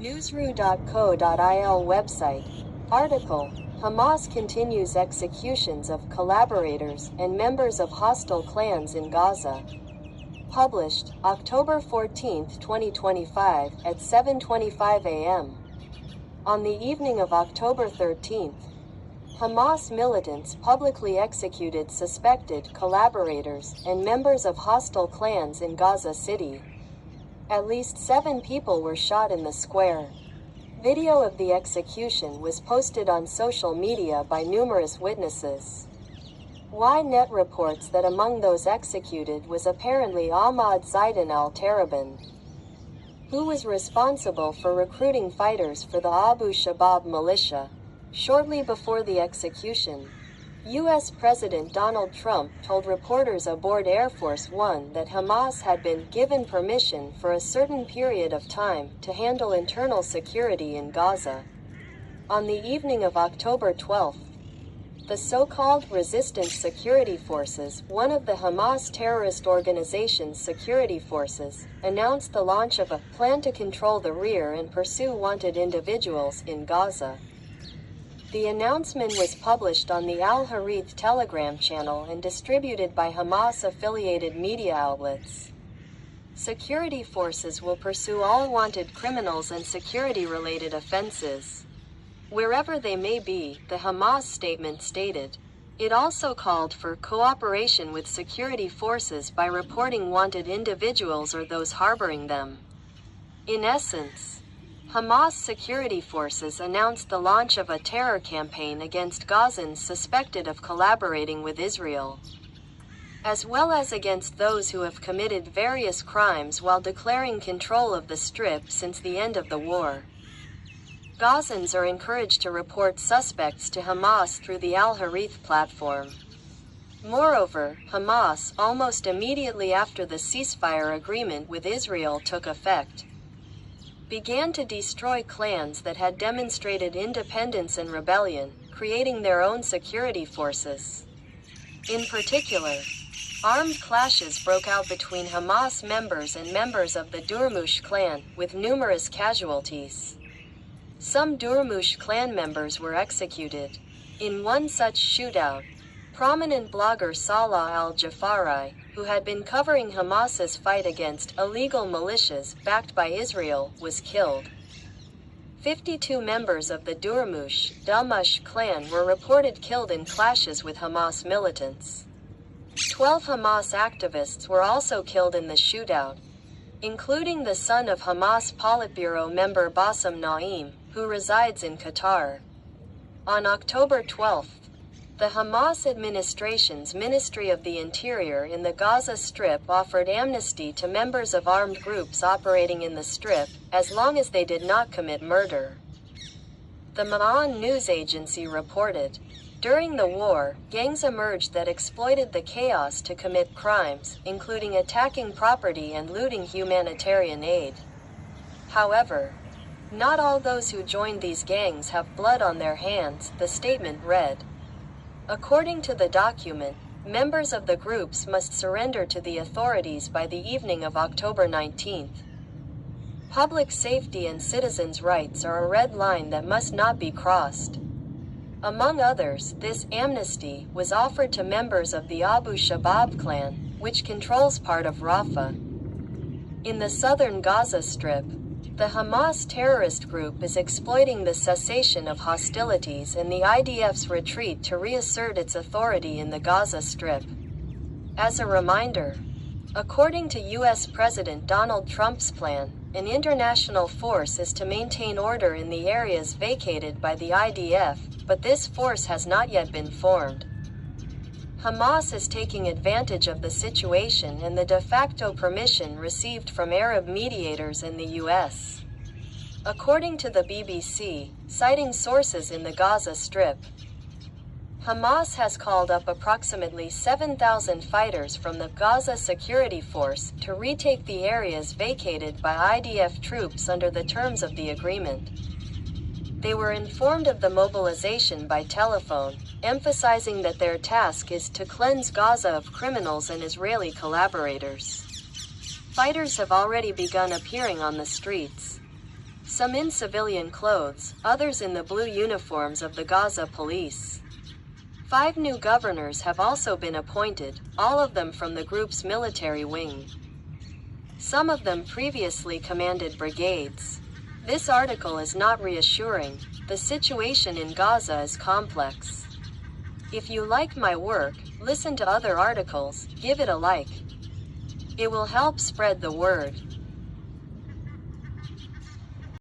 Newsru.co.il website. Article: Hamas continues executions of collaborators and members of hostile clans in Gaza. Published October 14, 2025 at 7:25 a.m. On the evening of October 13th, Hamas militants publicly executed suspected collaborators and members of hostile clans in Gaza City. At least 7 people were shot in the square. Video of the execution was posted on social media by numerous witnesses. Ynet reports that among those executed was apparently Ahmad Zidan al-Tarabin, who was responsible for recruiting fighters for the Abu Shabab militia. Shortly before the execution, U.S. President Donald Trump told reporters aboard Air Force One that Hamas had been given permission for a certain period of time to handle internal security in Gaza. On the evening of October 12th, the so-called Resistance Security Forces, one of the Hamas terrorist organization's security forces, announced the launch of a plan to control the rear and pursue wanted individuals in Gaza. The announcement was published on the Al-Harith Telegram channel and distributed by Hamas-affiliated media outlets. Security forces will pursue all wanted criminals and security-related offenses, wherever they may be, the Hamas statement stated. It also called for cooperation with security forces by reporting wanted individuals or those harboring them. In essence, Hamas security forces announced the launch of a terror campaign against Gazans suspected of collaborating with Israel, as well as against those who have committed various crimes while declaring control of the Strip since the end of the war. Gazans are encouraged to report suspects to Hamas through the Al-Harith platform. Moreover, Hamas, almost immediately after the ceasefire agreement with Israel took effect, began to destroy clans that had demonstrated independence and rebellion, creating their own security forces. In particular, armed clashes broke out between Hamas members and members of the Durmush clan, with numerous casualties. Some Durmush clan members were executed. In one such shootout, prominent blogger Salah al-Jafarai, who had been covering Hamas's fight against illegal militias backed by Israel, was killed. 52 members of the Durmush clan were reported killed in clashes with Hamas militants. 12 Hamas activists were also killed in the shootout, including the son of Hamas Politburo member Bassem Naim, who resides in Qatar. On October 12th, the Hamas administration's Ministry of the Interior in the Gaza Strip offered amnesty to members of armed groups operating in the Strip, as long as they did not commit murder. The Ma'an news agency reported, during the war, gangs emerged that exploited the chaos to commit crimes, including attacking property and looting humanitarian aid. However, not all those who joined these gangs have blood on their hands, the statement read. According to the document, members of the groups must surrender to the authorities by the evening of October 19th. Public safety and citizens' rights are a red line that must not be crossed. Among others, this amnesty was offered to members of the Abu Shabab clan, which controls part of Rafah. In the southern Gaza Strip, the Hamas terrorist group is exploiting the cessation of hostilities and the IDF's retreat to reassert its authority in the Gaza Strip. As a reminder, according to U.S. President Donald Trump's plan, an international force is to maintain order in the areas vacated by the IDF, but this force has not yet been formed. Hamas is taking advantage of the situation and the de facto permission received from Arab mediators in the U.S. According to the BBC, citing sources in the Gaza Strip, Hamas has called up approximately 7,000 fighters from the Gaza Security Force to retake the areas vacated by IDF troops under the terms of the agreement. They were informed of the mobilization by telephone, emphasizing that their task is to cleanse Gaza of criminals and Israeli collaborators. Fighters have already begun appearing on the streets. some in civilian clothes, others in the blue uniforms of the Gaza police. 5 new governors have also been appointed, all of them from the group's military wing. Some of them previously commanded brigades. This article is not reassuring. The situation in Gaza is complex. If you like my work, listen to other articles, give it a like. It will help spread the word.